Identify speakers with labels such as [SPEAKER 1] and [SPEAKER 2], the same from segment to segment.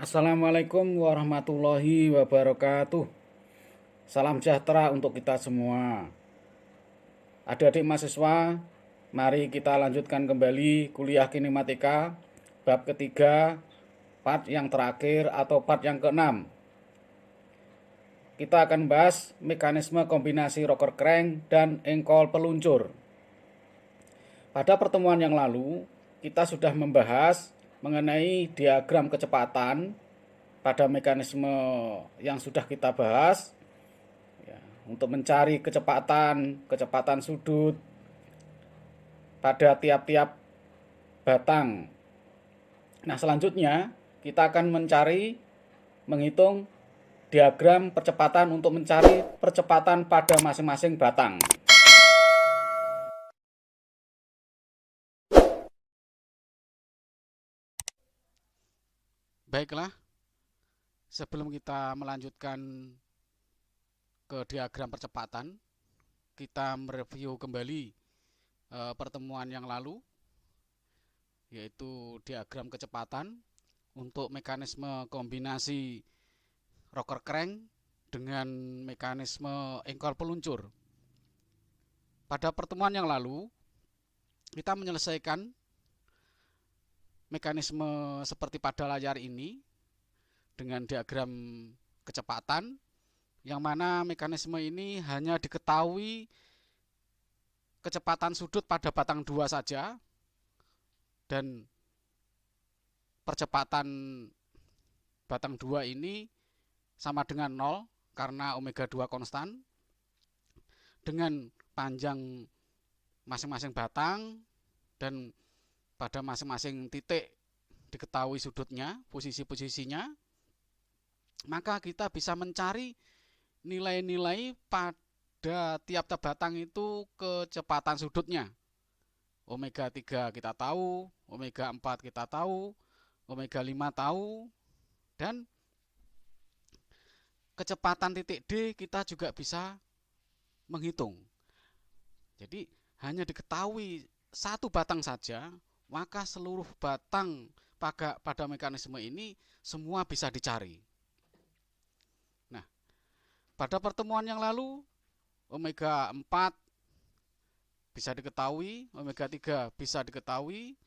[SPEAKER 1] Assalamualaikum warahmatullahi wabarakatuh. Salam sejahtera untuk kita semua. Adik-adik mahasiswa, mari kita lanjutkan kembali kuliah kinematika bab ketiga, part yang terakhir atau part yang keenam. Kita akan bahas mekanisme kombinasi rocker crank dan engkol peluncur. Pada pertemuan yang lalu, kita sudah membahas mengenai diagram kecepatan pada mekanisme yang sudah kita bahas ya, untuk mencari kecepatan sudut pada tiap-tiap batang. Nah, selanjutnya kita akan menghitung diagram percepatan untuk mencari percepatan pada masing-masing batang.
[SPEAKER 2] Baiklah, sebelum kita melanjutkan ke diagram percepatan, kita mereview kembali pertemuan yang lalu, yaitu diagram kecepatan untuk mekanisme kombinasi rocker crank dengan mekanisme engkol peluncur. Pada pertemuan yang lalu, kita menyelesaikan mekanisme seperti pada layar ini dengan diagram kecepatan, yang mana mekanisme ini hanya diketahui kecepatan sudut pada batang 2 saja, dan percepatan batang 2 ini sama dengan 0 karena omega 2 konstan, dengan panjang masing-masing batang dan pada masing-masing titik diketahui sudutnya, posisi-posisinya. Maka kita bisa mencari nilai-nilai pada tiap-tiap batang itu kecepatan sudutnya. Omega 3 kita tahu, omega 4 kita tahu, omega 5 tahu, dan kecepatan titik D kita juga bisa menghitung. Jadi hanya diketahui satu batang saja, maka seluruh batang pada mekanisme ini semua bisa dicari. Nah, pada pertemuan yang lalu, omega 4 bisa diketahui, omega 3 bisa diketahui,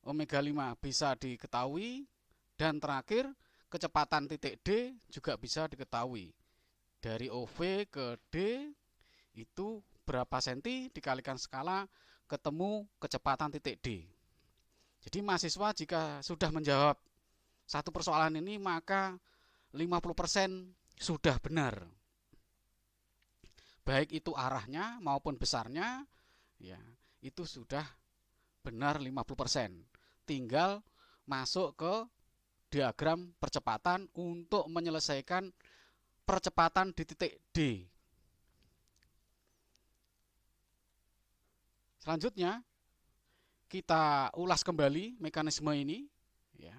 [SPEAKER 2] omega 5 bisa diketahui, dan terakhir kecepatan titik D juga bisa diketahui. Dari OV ke D itu berapa senti dikalikan skala ketemu kecepatan titik D. Jadi mahasiswa jika sudah menjawab satu persoalan ini maka 50% sudah benar. Baik itu arahnya maupun besarnya, ya, itu sudah benar 50%. Tinggal masuk ke diagram percepatan untuk menyelesaikan percepatan di titik D. Selanjutnya kita ulas kembali mekanisme ini, ya.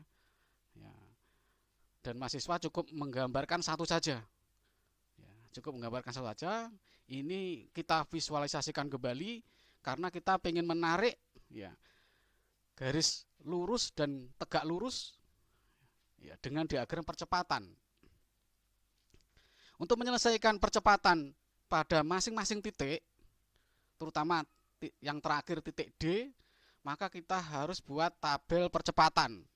[SPEAKER 2] Dan mahasiswa cukup menggambarkan satu saja. Ya, cukup menggambarkan satu saja. Ini kita visualisasikan kembali karena kita ingin menarik, ya, garis lurus dan tegak lurus, ya, dengan diagram percepatan. Untuk menyelesaikan percepatan pada masing-masing titik, terutama yang terakhir titik D, maka kita harus buat tabel percepatan,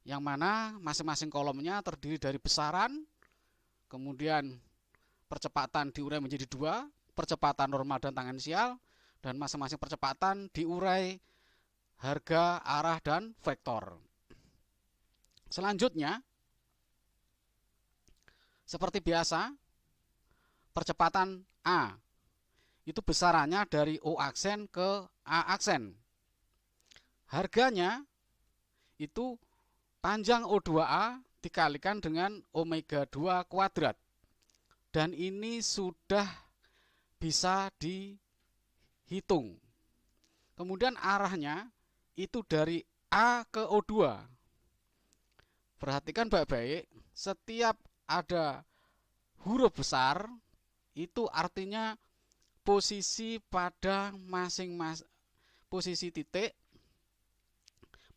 [SPEAKER 2] yang mana masing-masing kolomnya terdiri dari besaran, kemudian percepatan diurai menjadi 2, percepatan normal dan tangensial, dan masing-masing percepatan diurai harga, arah, dan vektor. Selanjutnya, seperti biasa, percepatan A itu besarannya dari O aksen ke A aksen. Harganya itu panjang O2A dikalikan dengan omega 2 kuadrat. Dan ini sudah bisa dihitung. Kemudian arahnya itu dari A ke O2. Perhatikan baik-baik, setiap ada huruf besar itu artinya posisi pada masing-masing posisi titik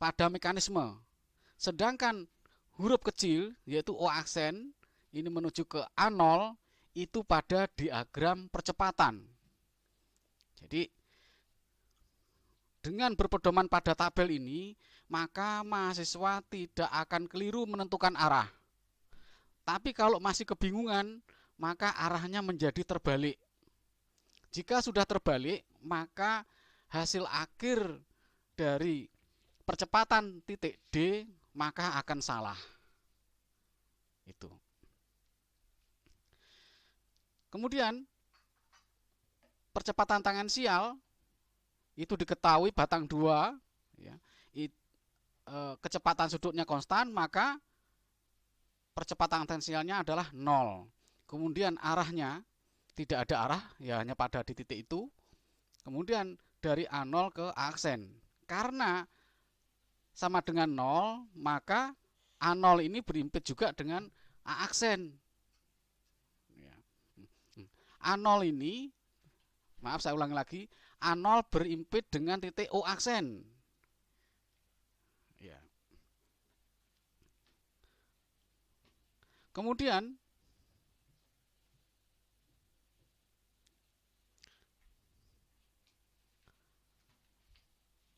[SPEAKER 2] pada mekanisme. Sedangkan huruf kecil yaitu O aksen ini menuju ke A0 itu pada diagram percepatan. Jadi dengan berpedoman pada tabel ini, maka mahasiswa tidak akan keliru menentukan arah. Tapi kalau masih kebingungan, maka arahnya menjadi terbalik. Jika sudah terbalik, maka hasil akhir dari percepatan titik D maka akan salah. Itu. Kemudian percepatan tangensial itu diketahui batang 2 ya, kecepatan sudutnya konstan, maka percepatan tangensialnya adalah 0. Kemudian arahnya tidak ada arah, ya hanya pada di titik itu. Kemudian dari A0 ke A aksen. Karena sama dengan 0, maka A0 ini berimpit juga dengan A aksen. A0 ini, maaf saya ulangi lagi, A0 berimpit dengan titik O aksen. Ya. Kemudian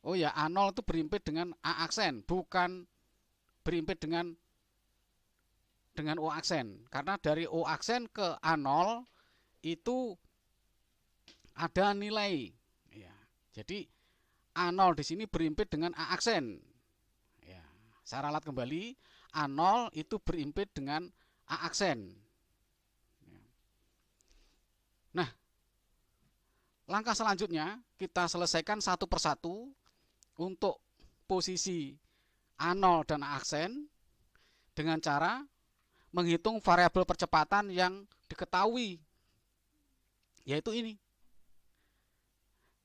[SPEAKER 2] oh ya, A0 itu berimpit dengan A aksen, bukan berimpit dengan O aksen. Karena dari O aksen ke A0 itu ada nilai. Ya. Jadi A0 di sini berimpit dengan A aksen. Ya. Saya ralat kembali, A0 itu berimpit dengan A aksen. Ya. Nah, langkah selanjutnya kita selesaikan satu persatu untuk posisi A0 dan A aksen dengan cara menghitung variabel percepatan yang diketahui, yaitu ini.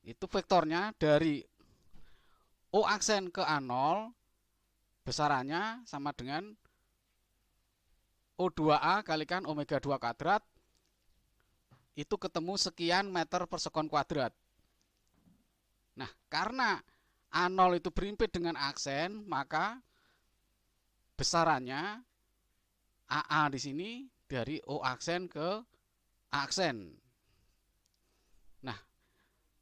[SPEAKER 2] Itu vektornya dari O aksen ke A0 besarannya sama dengan O2A kalikan omega 2 kuadrat, itu ketemu sekian meter per sekon kuadrat. Nah, karena A0 itu berimpit dengan aksen, maka besarannya AA di sini dari O aksen ke A aksen. Nah,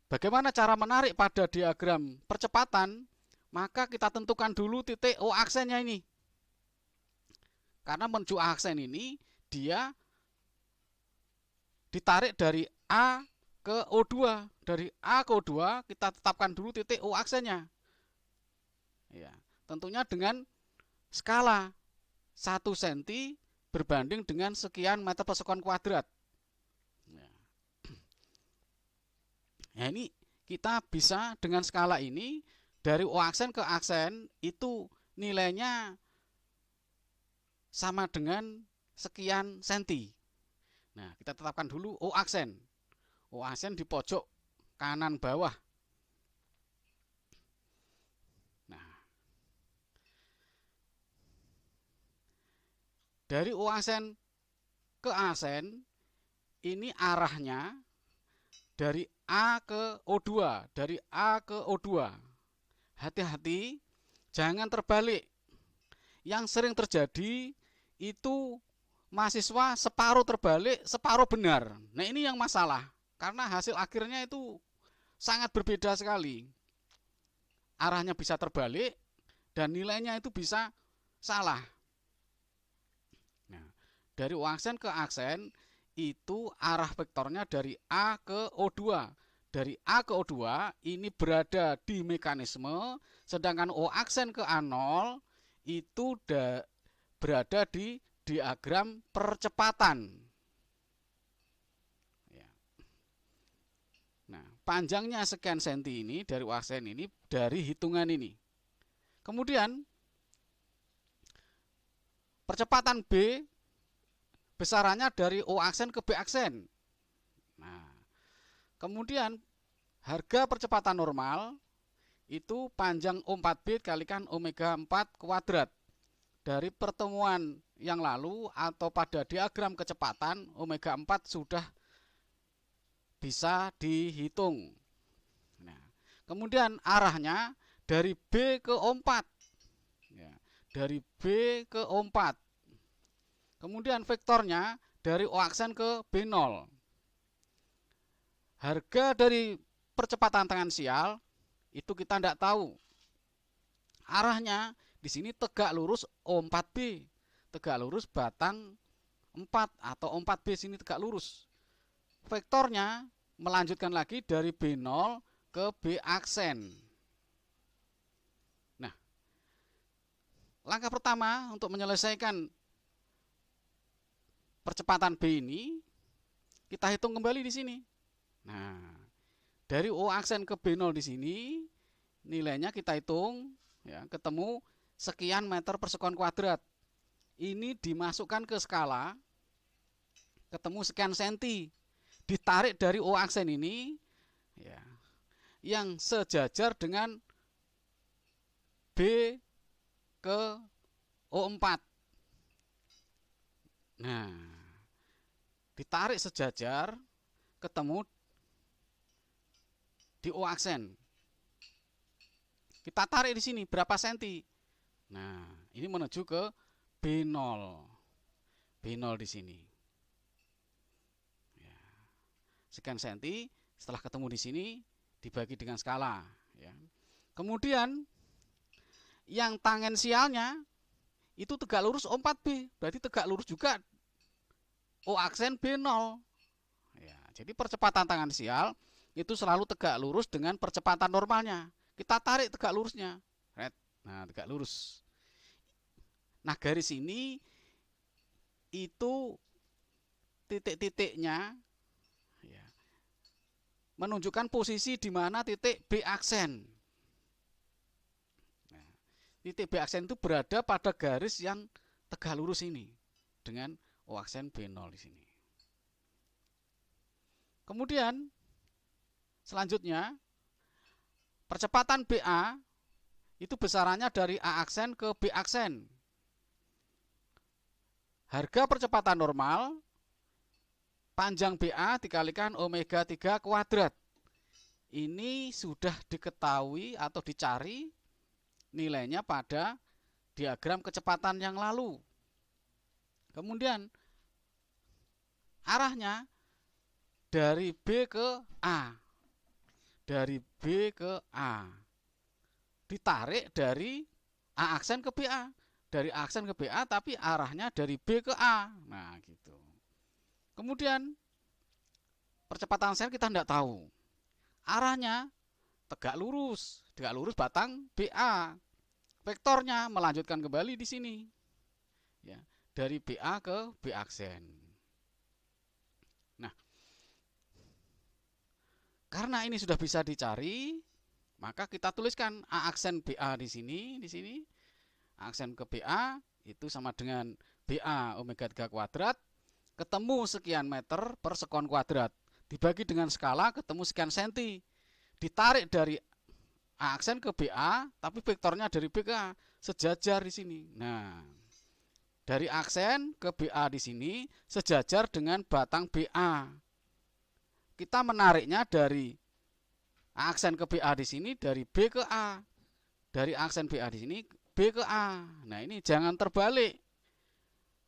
[SPEAKER 2] bagaimana cara menarik pada diagram percepatan? Maka kita tentukan dulu titik O aksennya ini. Karena menuju A aksen ini, dia ditarik dari A ke O2. Dari A ke O2, kita tetapkan dulu titik O aksennya. Ya, tentunya dengan skala 1 cm berbanding dengan sekian meter per sekon kuadrat. Nah, ini kita bisa dengan skala ini dari O aksen ke aksen itu nilainya sama dengan sekian senti. Nah, kita tetapkan dulu O aksen. O aksen di pojok kanan bawah. Nah, dari O aksen ke aksen ini arahnya dari A ke O2, dari A ke O2. Hati-hati, jangan terbalik. Yang sering terjadi itu mahasiswa separuh terbalik, separuh benar. Nah, ini yang masalah. Karena hasil akhirnya itu sangat berbeda sekali. Arahnya bisa terbalik dan nilainya itu bisa salah. Nah, dari O aksen ke aksen itu arah vektornya dari A ke O2. Dari A ke O2 ini berada di mekanisme, sedangkan O aksen ke A0 itu berada di diagram percepatan. Ya. Nah, panjangnya sekian senti ini dari O aksen ini dari hitungan ini. Kemudian percepatan B besarannya dari O aksen ke B aksen. Nah, kemudian harga percepatan normal itu panjang O4 bit kalikan omega 4 kuadrat. Dari pertemuan yang lalu atau pada diagram kecepatan omega 4 sudah bisa dihitung. Nah, kemudian arahnya dari B ke O4. Ya, dari B ke O4. Kemudian vektornya dari O aksen ke B0. Harga dari percepatan tangensial itu kita tidak tahu. Arahnya di sini tegak lurus O4B, tegak lurus batang 4 atau O4B sini tegak lurus. Vektornya melanjutkan lagi dari B0 ke B aksen. Nah, langkah pertama untuk menyelesaikan percepatan B ini, kita hitung kembali di sini. Nah, dari O aksen ke B0 di sini, nilainya kita hitung, ya, ketemu sekian meter per sekon kuadrat. Ini dimasukkan ke skala, ketemu sekian senti. Ditarik dari O aksen ini, ya, yang sejajar dengan B ke O4. Nah, ditarik sejajar, ketemu di O aksen. Kita tarik di sini berapa senti? Nah, ini menuju ke B0. B0 di sini. Ya. Sekian senti, setelah ketemu di sini dibagi dengan skala, ya. Kemudian yang tangensialnya itu tegak lurus O4B, berarti tegak lurus juga O aksen B0. Ya, jadi percepatan tangensial itu selalu tegak lurus dengan percepatan normalnya. Kita tarik tegak lurusnya. Nah, tegak lurus. Nah, garis ini itu titik-titiknya, ya, menunjukkan posisi di mana titik B aksen. Nah, titik B aksen itu berada pada garis yang tegak lurus ini dengan O aksen B0 di sini. Kemudian selanjutnya percepatan BA itu besarannya dari A aksen ke B aksen. Harga percepatan normal panjang BA dikalikan omega 3 kuadrat. Ini sudah diketahui atau dicari nilainya pada diagram kecepatan yang lalu. Kemudian arahnya dari B ke A. Dari B ke A. Ditarik dari A aksen ke BA. Dari A aksen ke BA tapi arahnya dari B ke A. Nah, gitu. Kemudian percepatan sel kita tidak tahu. Arahnya tegak lurus batang BA. Vektornya melanjutkan kembali di sini. Ya, dari BA ke B aksen. Nah, karena ini sudah bisa dicari, maka kita tuliskan A aksen BA di sini, A aksen ke BA itu sama dengan BA omega 3 kuadrat, ketemu sekian meter per sekon kuadrat, dibagi dengan skala ketemu sekian senti, ditarik dari A aksen ke BA, tapi vektornya dari B ke A, sejajar di sini. Nah, dari aksen ke BA di sini sejajar dengan batang BA. Kita menariknya dari A aksen ke BA di sini dari B ke A. Dari aksen BA di sini B ke A. Nah, ini jangan terbalik.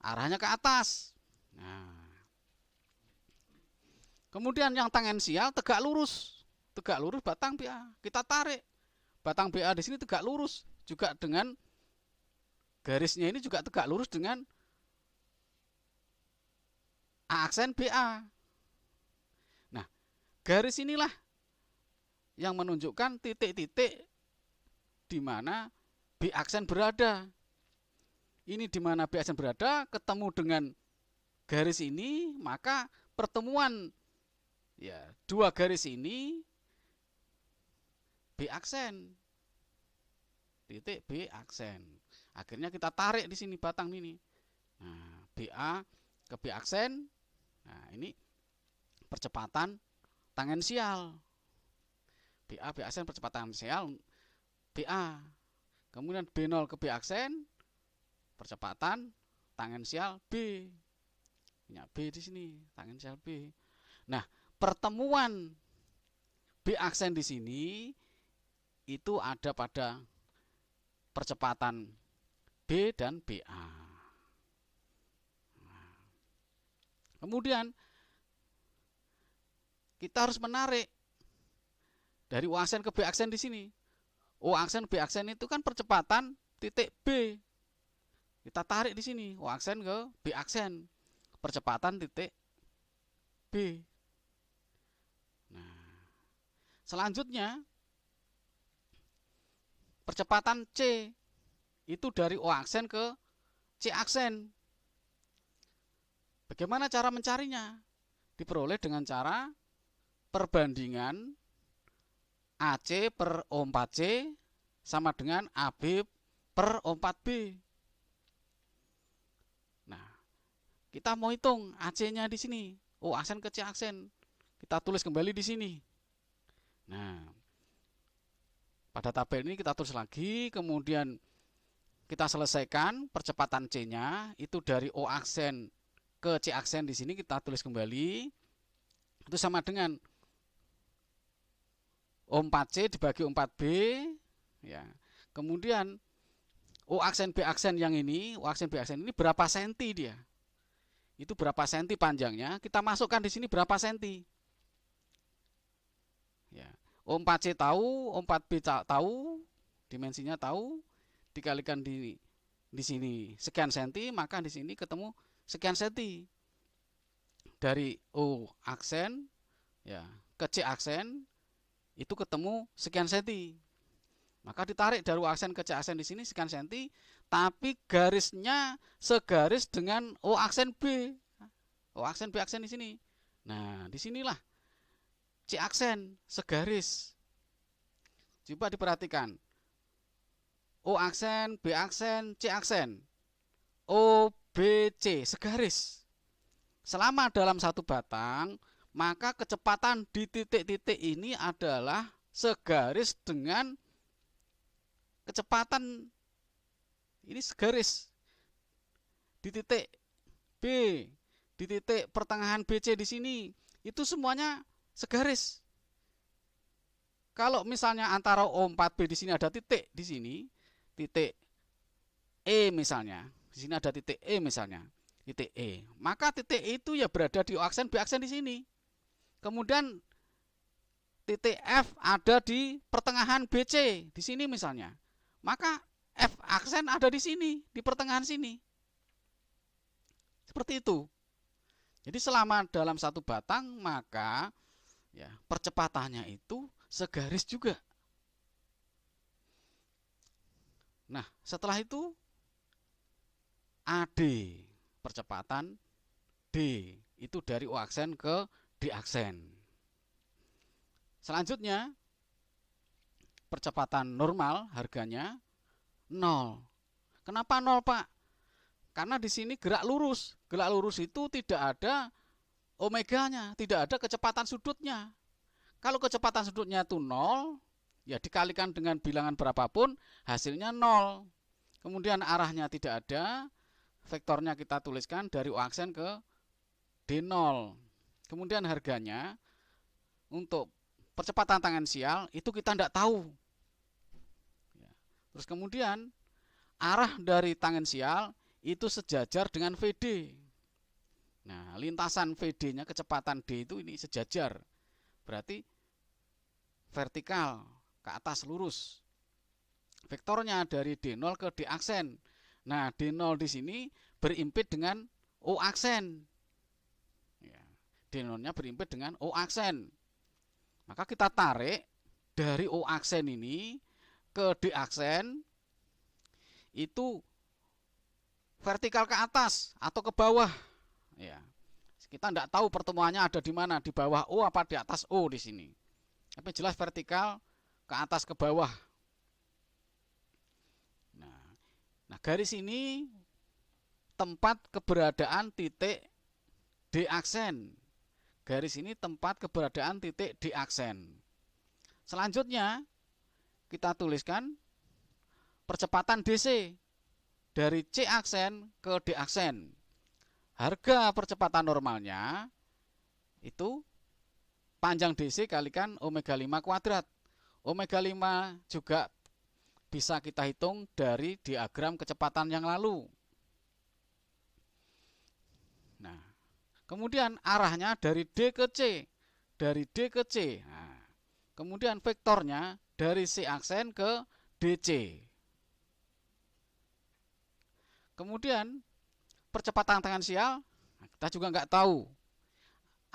[SPEAKER 2] Arahnya ke atas. Nah. Kemudian yang tangensial tegak lurus batang BA. Kita tarik. Batang BA di sini tegak lurus juga dengan garisnya ini juga tegak lurus dengan A aksen BA. Nah, garis inilah yang menunjukkan titik-titik di mana B aksen berada. Ini di mana B aksen berada ketemu dengan garis ini, maka pertemuan, ya, dua garis ini B aksen. Titik B aksen. Akhirnya kita tarik di sini batang ini. Nah, BA ke B aksen. Nah, ini percepatan tangensial. BA B aksen percepatan tangensial BA. Kemudian B0 ke B aksen percepatan tangensial B. Punya B di sini, tangensial B. Nah, pertemuan B aksen di sini itu ada pada percepatan B dan BA. Kemudian kita harus menarik dari O aksen ke B aksen di sini. O aksen B aksen itu kan percepatan titik B. Kita tarik di sini O aksen ke B aksen, percepatan titik B. Nah, selanjutnya percepatan C itu dari O aksen ke C aksen. Bagaimana cara mencarinya? Diperoleh dengan cara perbandingan AC per O4C sama dengan AB per O4B. Nah, kita mau hitung AC-nya di sini, O aksen ke C aksen. Kita tulis kembali di sini. Nah, pada tabel ini kita tulis lagi, kemudian kita selesaikan percepatan C-nya itu dari O aksen ke C aksen di sini kita tulis kembali. Itu sama dengan O4C dibagi O4B, ya. Kemudian O aksen B aksen yang ini, O aksen B aksen ini berapa senti dia? Itu berapa senti panjangnya? Kita masukkan di sini berapa senti? Ya. O4C tahu, O4B tahu, dimensinya tahu, dikalikan di sini sekian senti, maka di sini ketemu sekian senti. Dari O aksen ya ke C aksen itu ketemu sekian senti. Maka ditarik dari O aksen ke C aksen di sini sekian senti, tapi garisnya segaris dengan O aksen B. O aksen B aksen di sini. Nah, disinilah C aksen segaris. Coba diperhatikan. O aksen, B aksen, C aksen. O, B, C segaris. Selama dalam satu batang, maka kecepatan di titik-titik ini adalah segaris dengan kecepatan ini segaris di titik B, di titik pertengahan BC di sini, itu semuanya segaris. Kalau misalnya antara O4B di sini ada titik di sini, titik E misalnya, di sini ada titik E misalnya, titik E, maka titik E itu ya berada di O aksen B aksen di sini. Kemudian titik F ada di pertengahan BC di sini misalnya, maka F aksen ada di sini, di pertengahan sini. Seperti itu. Jadi selama dalam satu batang, maka ya percepatannya itu segaris juga. Nah, setelah itu AD, percepatan D, itu dari O aksen ke D aksen. Selanjutnya, percepatan normal harganya 0. Kenapa 0, Pak? Karena di sini gerak lurus. Gerak lurus itu tidak ada omeganya, tidak ada kecepatan sudutnya. Kalau kecepatan sudutnya itu 0, ya dikalikan dengan bilangan berapapun, hasilnya 0. Kemudian arahnya tidak ada, vektornya kita tuliskan dari O aksen ke D0. Kemudian harganya untuk percepatan tangensial itu kita tidak tahu. Terus kemudian arah dari tangensial itu sejajar dengan VD. Nah, lintasan VD-nya kecepatan D itu ini sejajar. Berarti vertikal ke atas lurus. Vektornya dari D0 ke D aksen. Nah, D0 di sini berimpit dengan O aksen. Ya, D0-nya berimpit dengan O aksen. Maka kita tarik dari O aksen ini ke D aksen itu vertikal ke atas atau ke bawah. Ya, kita tidak tahu pertemuannya ada di mana, di bawah O apa di atas O di sini. Tapi jelas vertikal ke atas ke bawah. Nah, garis ini tempat keberadaan titik D aksen. Garis ini tempat keberadaan titik D aksen. Selanjutnya kita tuliskan percepatan DC dari C aksen ke D aksen. Harga percepatan normalnya itu panjang DC kalikan omega 5 kuadrat. Omega 5 juga bisa kita hitung dari diagram kecepatan yang lalu. Nah, kemudian arahnya dari D ke C, dari D ke C. Nah, kemudian vektornya dari C aksen ke DC. Kemudian percepatan tangensial, kita juga nggak tahu.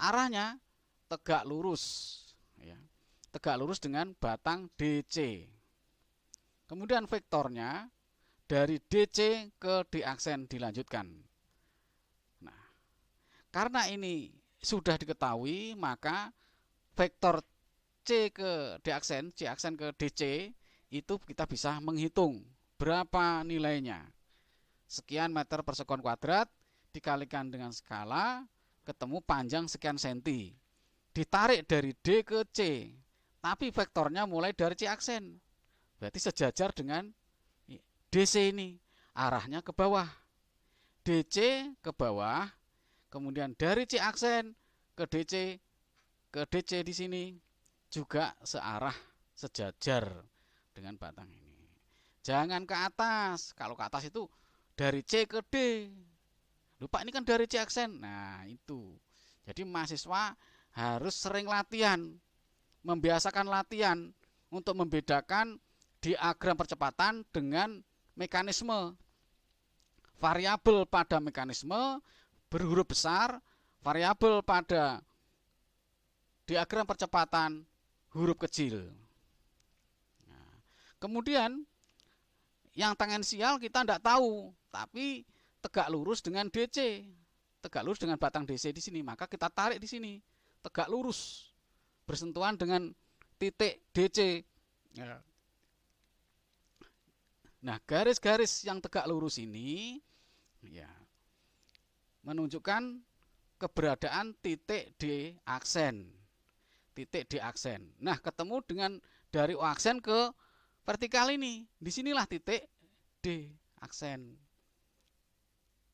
[SPEAKER 2] Arahnya tegak lurus, ya. Tegak lurus dengan batang DC. Kemudian vektornya dari DC ke D aksen dilanjutkan. Nah, karena ini sudah diketahui, maka vektor C ke D aksen, C aksen ke DC itu kita bisa menghitung berapa nilainya. Sekian meter per sekon kuadrat dikalikan dengan skala, ketemu panjang sekian senti. Ditarik dari D ke C, tapi vektornya mulai dari C aksen. Berarti sejajar dengan DC ini, arahnya ke bawah. DC ke bawah, kemudian dari C aksen ke DC di sini juga searah, sejajar dengan batang ini. Jangan ke atas. Kalau ke atas itu dari C ke D. Lupa ini kan dari C aksen. Nah, itu. Jadi mahasiswa harus sering latihan, membiasakan latihan untuk membedakan diagram percepatan dengan mekanisme. Variabel pada mekanisme berhuruf besar, variabel pada diagram percepatan huruf kecil. Nah, kemudian yang tangensial kita tidak tahu, tapi tegak lurus dengan DC, tegak lurus dengan batang DC di sini, maka kita tarik di sini, tegak lurus, bersentuhan dengan titik DC. Nah, garis-garis yang tegak lurus ini, ya, menunjukkan keberadaan titik D aksen, titik D aksen. Nah, ketemu dengan dari O aksen ke vertikal ini, disinilah titik D aksen,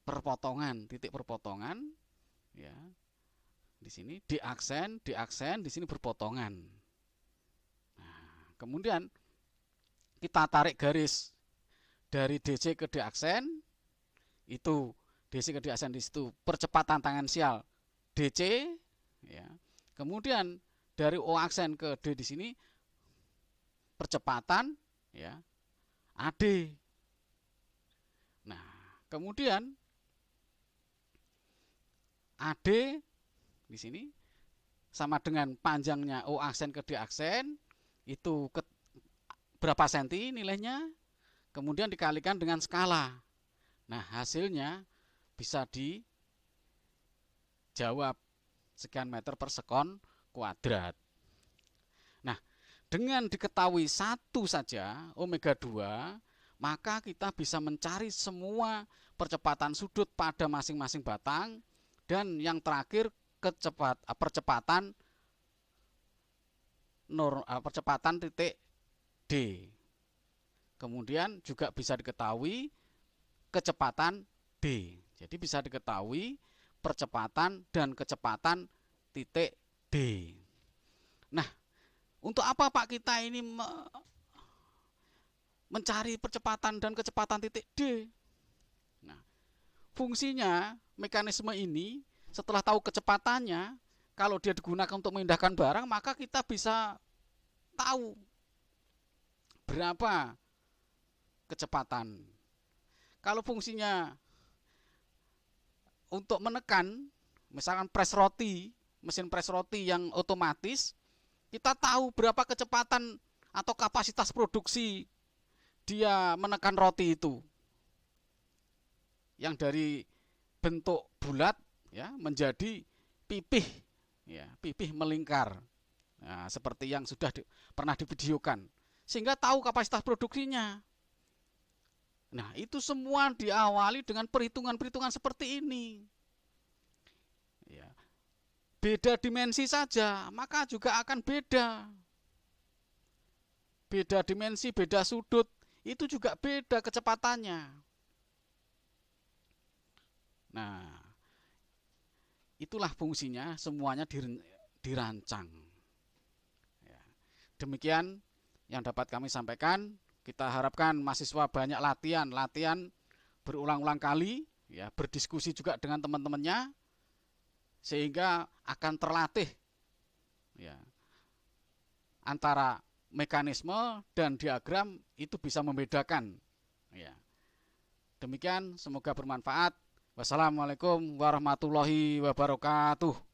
[SPEAKER 2] perpotongan, titik perpotongan, ya, di sini D aksen, di sini berpotongan. Nah, kemudian kita tarik garis dari DC ke D aksen, itu DC ke D aksen di situ percepatan tangensial DC, ya. Kemudian dari O aksen ke D di sini percepatan, ya, AD. Nah, kemudian AD di sini sama dengan panjangnya O aksen ke D aksen, itu berapa senti nilainya, kemudian dikalikan dengan skala. Nah, hasilnya bisa dijawab sekian meter per sekon kuadrat. Nah, dengan diketahui satu saja, omega 2, maka kita bisa mencari semua percepatan sudut pada masing-masing batang, dan yang terakhir percepatan titik D. Kemudian juga bisa diketahui kecepatan D. Jadi bisa diketahui percepatan dan kecepatan titik D. Nah, untuk apa Pak kita ini mencari percepatan dan kecepatan titik D? Nah, fungsinya mekanisme ini setelah tahu kecepatannya, kalau dia digunakan untuk memindahkan barang, maka kita bisa tahu berapa kecepatan. Kalau fungsinya untuk menekan, misalkan press roti, mesin press roti yang otomatis, kita tahu berapa kecepatan atau kapasitas produksi dia menekan roti itu, yang dari bentuk bulat, ya, menjadi pipih, ya, pipih melingkar, nah, seperti yang sudah pernah divideokan, sehingga tahu kapasitas produksinya. Nah, itu semua diawali dengan perhitungan-perhitungan seperti ini, ya. Beda dimensi saja, maka juga akan beda. Beda dimensi, beda sudut, itu juga beda kecepatannya. Nah, itulah fungsinya, semuanya dirancang. Ya. Demikian yang dapat kami sampaikan. Kita harapkan mahasiswa banyak latihan berulang-ulang kali, ya, berdiskusi juga dengan teman-temannya, sehingga akan terlatih, ya, antara mekanisme dan diagram itu bisa membedakan. Ya. Demikian, semoga bermanfaat. Wassalamualaikum warahmatullahi wabarakatuh.